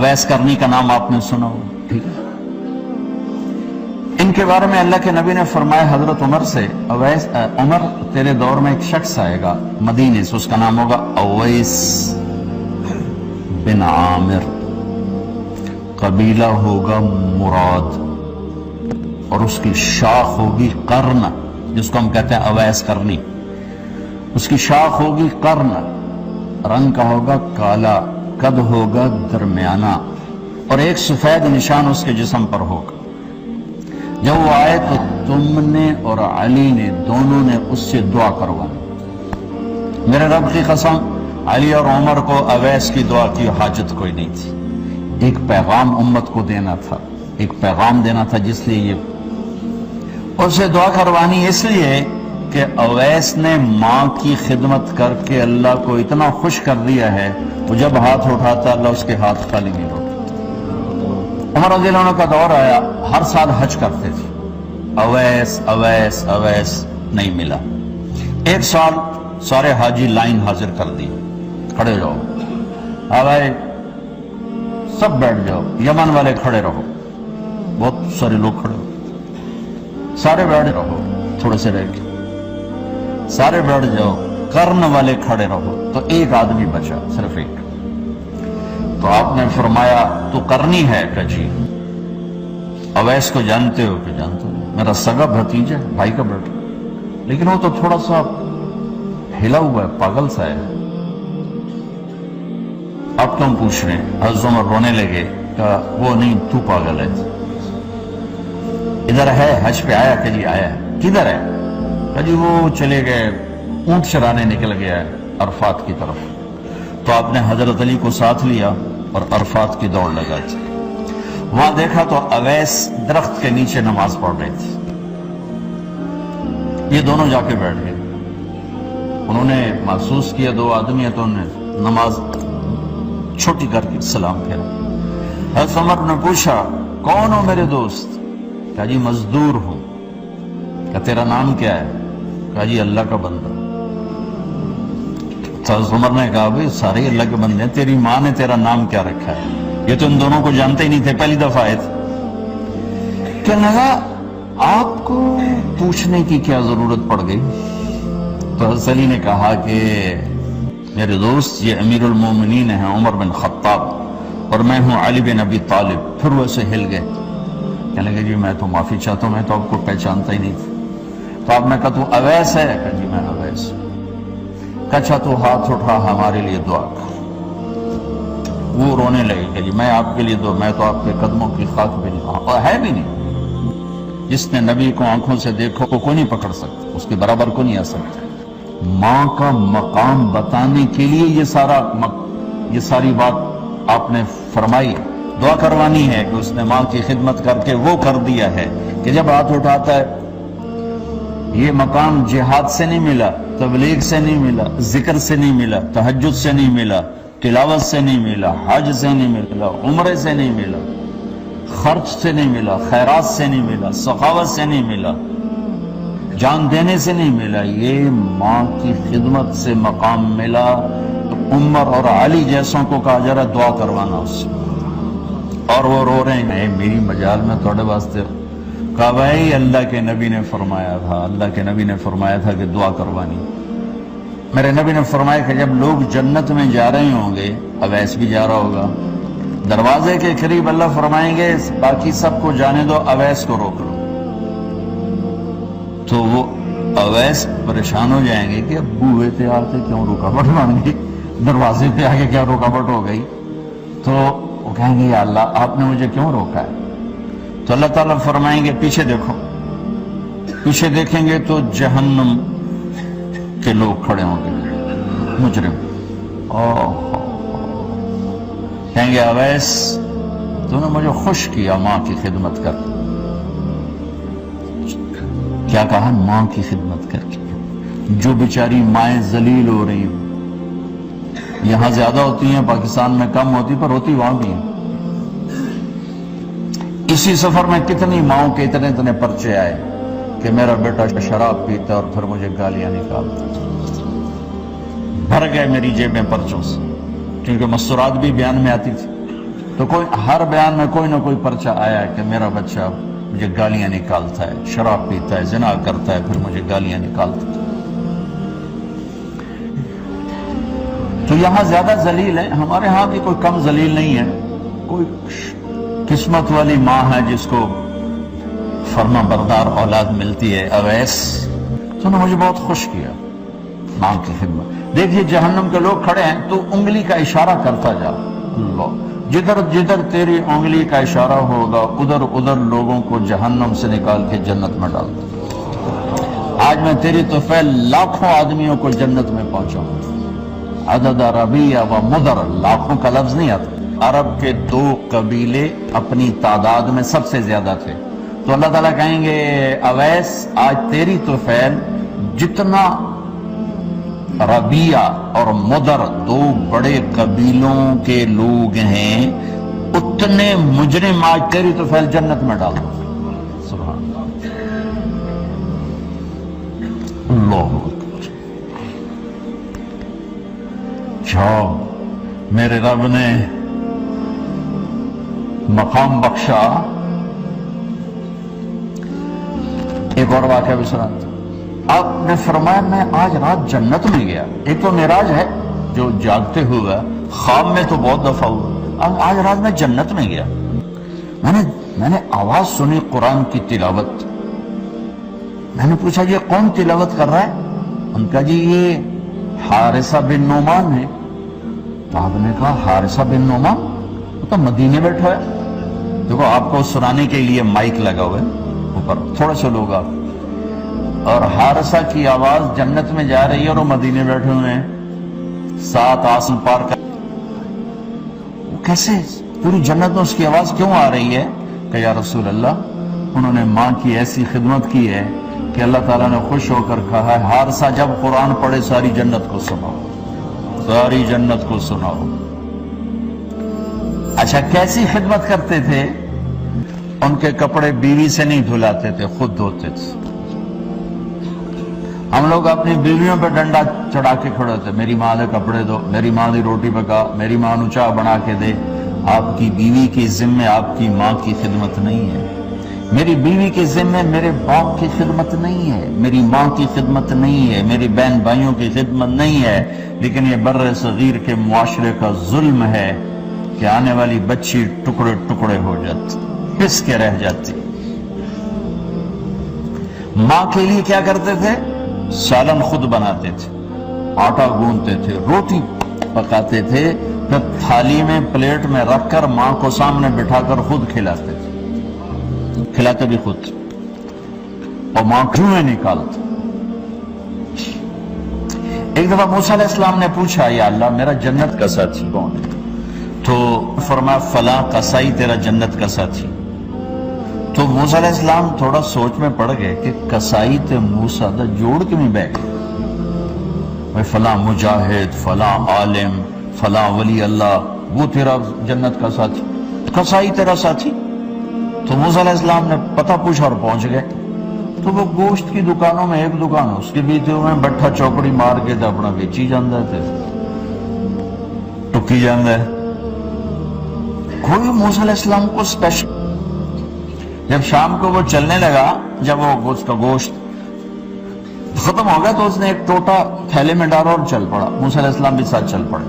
اویس کرنی کا نام آپ نے سنا ہو، ٹھیک ہے؟ ان کے بارے میں اللہ کے نبی نے فرمایا حضرت عمر سے، اویس عمر تیرے دور میں ایک شخص آئے گا مدینے سے، اس کا نام ہوگا اویس بن عامر، قبیلہ ہوگا مراد، اور اس کی شاخ ہوگی قرن، جس کو ہم کہتے ہیں اویس کرنی، اس کی شاخ ہوگی قرن، رنگ کا ہوگا کالا، قد ہوگا درمیانہ، اور ایک سفید نشان اس کے جسم پر ہوگا۔ جب وہ آئے تو تم نے اور علی نے دونوں نے اس سے دعا کروانی۔ میرے رب کی قسم، علی اور عمر کو اویس کی دعا کی حاجت کوئی نہیں تھی، ایک پیغام امت کو دینا تھا، ایک پیغام دینا تھا، جس لیے یہ اسے دعا کروانی، اس لیے کہ اویس نے ماں کی خدمت کر کے اللہ کو اتنا خوش کر دیا ہے، وہ جب ہاتھ اٹھاتا اللہ اس کے ہاتھ خالی نہیں ہوتا۔ عمر رضی اللہ عنہ کا دور آیا، ہر سال حج کرتے تھے، اویس اویس اویس نہیں ملا۔ ایک سال سارے حاجی لائن حاضر کر دی، کھڑے جاؤ، آئے سب بیٹھ جاؤ، یمن والے کھڑے رہو، بہت سارے لوگ کھڑے ہو، سارے بیٹھ رہو، تھوڑے سے رہ کے سارے بیٹھ جاؤ، قرن والے کھڑے رہو، تو ایک آدمی بچا، صرف ایک۔ تو آپ نے فرمایا تو قرنی ہے کہ جی؟ اویس کو جانتے ہو کہ جانتے ہو؟ میرا سگا بھتیجا ہے، بھائی کا بیٹا، لیکن وہ تو تھوڑا سا ہلا ہوا ہے، پاگل سا ہے۔ اب تم پوچھ رہے ہیں، حضرت عمر رونے لگے، کہا وہ نہیں، تو پاگل ہے، ادھر ہے، حج پہ آیا کہ جی آیا ہے، کدھر ہے؟ کہا جی وہ چلے گئے، اونٹ چرانے نکل گیا ہے عرفات کی طرف۔ تو آپ نے حضرت علی کو ساتھ لیا اور عرفات کی دوڑ لگا دی، وہاں دیکھا تو اویس درخت کے نیچے نماز پڑھ رہے تھے، یہ دونوں جا کے بیٹھ گئے، انہوں نے محسوس کیا دو آدمی ہے، تو انہوں نے نماز چھوٹی کر کے سلام پھیرا۔ حضرت عمر نے پوچھا کون ہو میرے دوست؟ کہا جی مزدور ہوں۔ کہا تیرا نام کیا ہے؟ کہا جی اللہ کا بندہ۔ تو حضرت عمر نے کہا بھئی سارے اللہ کے بندے ہیں، تیری ماں نے تیرا نام کیا رکھا ہے؟ یہ تو ان دونوں کو جانتے ہی نہیں تھے، پہلی دفعہ آئے تھے۔ کہنے لگا آپ کو پوچھنے کی کیا ضرورت پڑ گئی؟ تو حضرت علی نے کہا کہ میرے دوست یہ امیر المومنین ہیں عمر بن خطاب، اور میں ہوں علی بن ابی طالب۔ پھر وہ ایسے ہل گئے، کہنے لگے جی میں تو معافی چاہتا ہوں، میں تو آپ کو پہچانتا ہی نہیں تھا۔ تو آپ نے کہا تو اویس ہے؟ کہا جی میں اویس۔ کہا اچھا تو ہاتھ اٹھا ہمارے لیے دعا کر۔ وہ رونے لگے کہ جی میں آپ کے لیے دعا، میں تو آپ کے قدموں کی خاک بھی نہیں، اور ہے بھی نہیں، جس نے نبی کو آنکھوں سے دیکھو کو کوئی نہیں پکڑ سکتا، اس کے برابر کو نہیں آ سکتا۔ ماں کا مقام بتانے کے لیے یہ ساری بات آپ نے فرمائی، دعا کروانی ہے کہ اس نے ماں کی خدمت کر کے وہ کر دیا ہے کہ جب ہاتھ اٹھاتا ہے، یہ مقام جہاد سے نہیں ملا، تبلیغ سے نہیں ملا، ذکر سے نہیں ملا، تہجد سے نہیں ملا، تلاوت سے نہیں ملا، حج سے نہیں ملا، عمرے سے نہیں ملا، خرچ سے نہیں ملا، خیرات سے نہیں ملا، سخاوت سے نہیں ملا، جان دینے سے نہیں ملا، یہ ماں کی خدمت سے مقام ملا۔ تو عمر اور علی جیسوں کو کہا جرا دعا کروانا اس سے، اور وہ رو رہے ہیں میری مجال میں توڑے واسطے۔ کہا بھائی اللہ کے نبی نے فرمایا تھا، اللہ کے نبی نے فرمایا تھا کہ دعا کروانی۔ میرے نبی نے فرمایا کہ جب لوگ جنت میں جا رہے ہوں گے، اویس بھی جا رہا ہوگا، دروازے کے قریب اللہ فرمائیں گے باقی سب کو جانے دو، اویس کو روک لو۔ تو وہ اویس پریشان ہو جائیں گے کہ اب بوئے تھے آتے کیوں رکاوٹ بن گئی، دروازے پہ آگے کیا رکاوٹ ہو گئی؟ تو وہ کہیں گے یا اللہ آپ نے مجھے کیوں روکا ہے؟ تو اللہ تعالیٰ فرمائیں گے پیچھے دیکھو، پیچھے دیکھیں گے تو جہنم کے لوگ کھڑے ہوں گے، مجرم۔ کہیں گے اویس تو نے مجھے خوش کیا ماں کی خدمت کر کے۔ کیا کہا؟ ماں کی خدمت کر کے۔ جو بیچاری مائیں ذلیل ہو رہی ہوں، یہاں زیادہ ہوتی ہیں، پاکستان میں کم ہوتی، پر ہوتی وہاں بھی ہیں۔ اسی سفر میں کتنی ماؤں کے اتنے پرچے آئے کہ میرا بیٹا شراب پیتا اور پھر مجھے گالیاں نکالتا، بھر گئے میری جیب میں پرچوں سے، کیونکہ مستورات بھی بیان میں آتی تھی۔ تو کوئی ہر بیان میں کوئی نہ کوئی پرچہ آیا کہ میرا بچہ مجھے گالیاں نکالتا ہے، شراب پیتا ہے، زنا کرتا ہے، پھر مجھے گالیاں نکالتا ہے۔ تو یہاں زیادہ ذلیل ہے، ہمارے ہاں بھی کوئی کم ذلیل نہیں ہے۔ کوئی قسمت والی ماں ہے جس کو فرما بردار اولاد ملتی ہے، اویس، تو نے مجھے بہت خوش کیا ماں کی خدمت۔ دیکھیے جہنم کے لوگ کھڑے ہیں، تو انگلی کا اشارہ کرتا جا، اللہ جدھر جدھر تیری انگلی کا اشارہ ہوگا ادھر ادھر لوگوں کو جہنم سے نکال کے جنت میں ڈال دو۔ آج میں تیری طفیل لاکھوں آدمیوں کو جنت میں پہنچاؤں۔ عدد ربیع و مدر، لاکھوں کا لفظ نہیں آتا، عرب کے 2 قبیلے اپنی تعداد میں سب سے زیادہ تھے، تو اللہ تعالیٰ کہیں گے اویس آج تیری طفیل جتنا ربیع اور مدر 2 بڑے قبیلوں کے لوگ ہیں اتنے مجرم آج تیری طفیل جنت میں ڈال دو۔ سبحان اللہ اکبر۔ جاؤ، میرے رب نے مقام بخشا۔ ایک اور واقعہ بھی سنا، آپ نے فرمایا میں آج رات جنت میں گیا۔ ایک تو معراج ہے جو جاگتے ہوئے، خواب میں تو بہت دفعہ ہوا، آج رات میں جنت میں گیا، میں نے آواز سنی قرآن کی تلاوت۔ میں نے پوچھا یہ کون تلاوت کر رہا ہے؟ ان کا جی یہ حارثہ بن نعمان ہے۔ تو آپ نے کہا حارثہ بن نعمان؟ وہ تو مدینے بیٹھا ہے۔ دیکھو آپ کو سنانے کے لیے مائک لگا ہوا ہے اوپر، تھوڑے سے لوگ آپ، اور حارثہ کی آواز جنت میں جا رہی ہے اور وہ مدینے بیٹھے ہوئے ہیں، 7 آسمان پار کر۔ کیسے پوری جنت میں اس کی آواز کیوں آ رہی ہے؟ کہ یا رسول اللہ انہوں نے ماں کی ایسی خدمت کی ہے کہ اللہ تعالیٰ نے خوش ہو کر کہا ہے حارثہ جب قرآن پڑھے ساری جنت کو سناؤ، ساری جنت کو سناؤ۔ اچھا کیسی خدمت کرتے تھے؟ ان کے کپڑے بیوی سے نہیں دھلاتے تھے، خود دھوتے تھے۔ ہم لوگ اپنی بیویوں پہ ڈنڈا چڑھا کے کھڑے تھے، میری ماں نے کپڑے دو، میری ماں نے روٹی پکا، میری ماں نے چائے بنا کے دے۔ آپ کی بیوی کی ذمہ آپ کی ماں کی خدمت نہیں ہے، میری بیوی کے ذمہ میرے باپ کی خدمت نہیں ہے، میری ماں کی خدمت نہیں ہے، میری بہن بھائیوں کی خدمت نہیں ہے۔ لیکن یہ بر صغیر کے معاشرے کا ظلم ہے کہ آنے والی بچی ٹکڑے ٹکڑے ہو جاتی، پس کے رہ جاتی۔ ماں کے لیے کیا کرتے تھے؟ سالن خود بناتے تھے، آٹا گوندتے تھے، روٹی پکاتے تھے، پھر تھالی میں پلیٹ میں رکھ کر ماں کو سامنے بٹھا کر خود کھلاتے تھے، کھلاتے بھی خود، اور ماں جوئیں نکالتے۔ ایک دفعہ موسیٰ علیہ السلام نے پوچھا یا اللہ میرا جنت کا ساتھی کون ہے؟ تو فرمایا فلاں قصائی تیرا جنت کا ساتھی۔ تو موسیٰ علیہ السلام تھوڑا سوچ میں پڑ گئے کہ قصائی تے موسیٰ دا جوڑ کے میں بیٹھ گئے، فلاں مجاہد، فلاں عالم، فلاں ولی اللہ، وہ تیرا جنت کا ساتھی، قصائی تیرا ساتھی۔ تو موسیٰ علیہ السلام نے پتہ پوچھا اور پہنچ گئے۔ تو وہ گوشت کی دکانوں میں ایک دکان اس کے بھی تھے، میں بٹھا چوکڑی مار کے تو اپنا بیچی جاندہ تھے، ٹکی جاندہ ہے۔ کوئی موسیٰ علیہ السلام کو سپیشل۔ جب شام کو وہ چلنے لگا، جب وہ اس کا گوشت ختم ہو گیا تو اس نے ایک ٹوٹا تھیلے میں ڈالا اور چل پڑا، موسیٰ علیہ السلام بھی ساتھ چل پڑے۔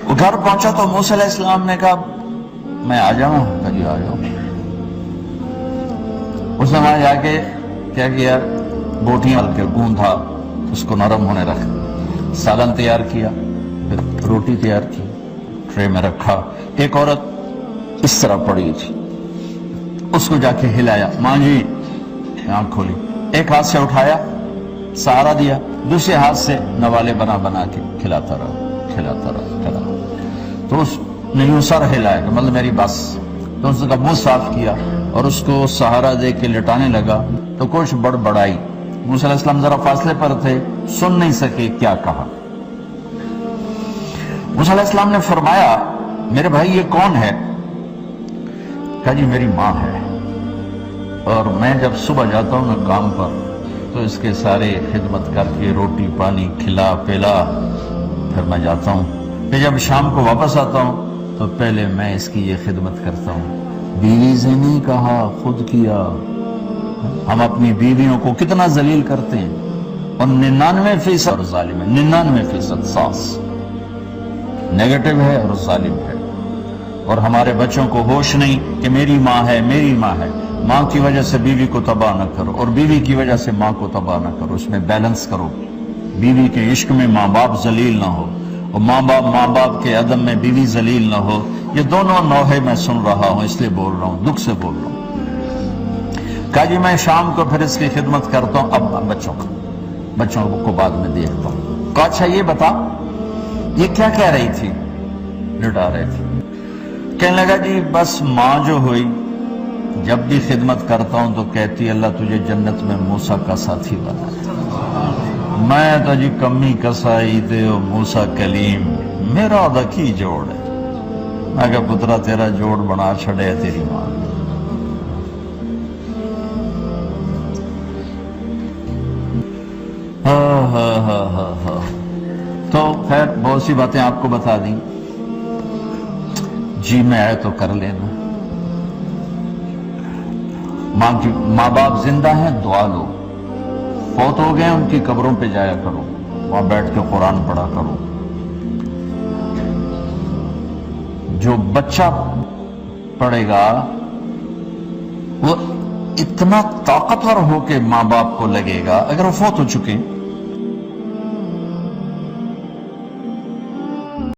وہ گھر پہنچا تو موسیٰ علیہ السلام نے کہا میں آ جاؤں؟ کہا جی آ جاؤں۔ اس نے وہاں جا کے کیا کیا، بوٹیاں ڈال کے گوندھا، اس کو نرم ہونے رکھا، سالن تیار کیا، پھر روٹی تیار کی، ٹرے میں رکھا۔ ایک عورت اس طرح پڑی تھی، اس کو جا کے ہلایا، ماں جی، آنکھ کھولی، ایک ہاتھ سے اٹھایا، سہارا دیا، دوسرے ہاتھ سے نوالے بنا بنا کے کھلاتا رہا، کھلاتا رہا، کھلاتا رہا۔ تو اس نے یوں سر ہلایا کہ مطلب میری بس۔ تو اس کا منہ صاف کیا اور اس کو سہارا دے کے لٹانے لگا تو کچھ بڑبڑائی۔ موسیٰ علیہ السلام ذرا فاصلے پر تھے، سن نہیں سکے کیا کہا۔ موسیٰ علیہ السلام نے فرمایا میرے بھائی یہ کون ہے؟ کہا جی میری ماں ہے، اور میں جب صبح جاتا ہوں نا کام پر تو اس کے سارے خدمت کر کے روٹی پانی کھلا پلا پھر میں جاتا ہوں، پھر جب شام کو واپس آتا ہوں تو پہلے میں اس کی یہ خدمت کرتا ہوں. بیوی سے نہیں کہا، خود کیا. ہم اپنی بیویوں کو کتنا ذلیل کرتے ہیں، اور 99% ظالم ہے. 99% ساس نیگیٹو ہے اور ظالم ہے. اور ہمارے بچوں کو ہوش نہیں کہ میری ماں ہے، میری ماں ہے. ماں کی وجہ سے بیوی کو تباہ نہ کرو، اور بیوی کی وجہ سے ماں کو تباہ نہ کرو. اس میں بیلنس کرو. بیوی کے عشق میں ماں باپ ذلیل نہ ہو، اور ماں باپ کے عدم میں بیوی ذلیل نہ ہو. یہ دونوں نوحے میں سن رہا ہوں، اس لیے بول رہا ہوں، دکھ سے بول رہا ہوں. کہا جی میں شام کو پھر اس کی خدمت کرتا ہوں. اب بچوں کو بعد میں دیکھتا ہوں. کہا اچھا یہ بتا، یہ کیا کہہ رہی تھی؟ لٹا رہے تھی. کہنے لگا جی بس ماں جو ہوئی، جب بھی خدمت کرتا ہوں تو کہتی اللہ تجھے جنت میں موسیٰ کا ساتھی بنا. میں تو جی کمی کسائی تے موسیٰ کلیم، میرا دکی جوڑ ہے. میں کہا پترا تیرا جوڑ بنا چھڑے تیری ماں. تو خیر بہت سی باتیں آپ کو بتا دیں. جی میں آئے تو کر لینا. ماں باپ زندہ ہیں، دعا لو. فوت ہو گئے ان کی قبروں پہ جایا کرو، وہاں بیٹھ کے قرآن پڑھا کرو. جو بچہ پڑھے گا وہ اتنا طاقتور ہو کے ماں باپ کو لگے گا، اگر وہ فوت ہو چکے